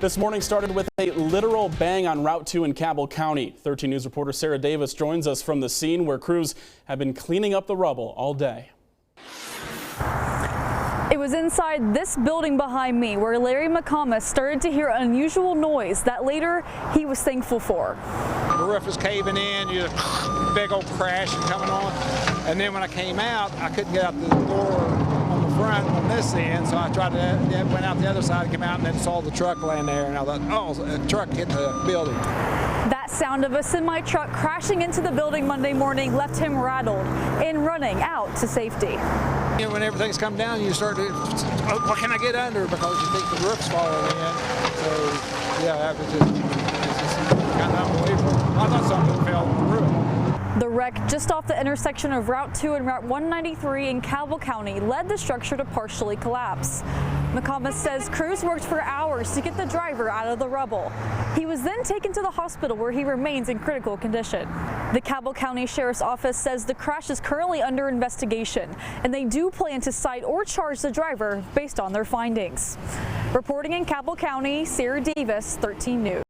This morning started with a literal bang on Route 2 in Cabell County. 13 News reporter Sarah Davis joins us from the scene where crews have been cleaning up the rubble all day. It was inside this building behind me where Larry McComas started to hear unusual noise that later he was thankful for. The roof was caving in, you had a big old crash coming on. And then when I came out, I couldn't get out the door on the front on this end, so I tried to went out the other side, came out, and then saw the truck laying there, and I thought, oh, a truck hit the building. That sound of a semi-truck crashing into the building Monday morning left him rattled and running out to safety. You know, when everything's come down, you start to, oh, what can I get under? Because you think the roof's falling in. So, yeah, that was just kind of unbelievable. I thought something fell on the roof. The wreck just off the intersection of Route 2 and Route 193 in Cabell County led the structure to partially collapse. McComas says crews worked for hours to get the driver out of the rubble. He was then taken to the hospital where he remains in critical condition. The Cabell County Sheriff's Office says the crash is currently under investigation, and they do plan to cite or charge the driver based on their findings. Reporting in Cabell County, Sarah Davis, 13 News.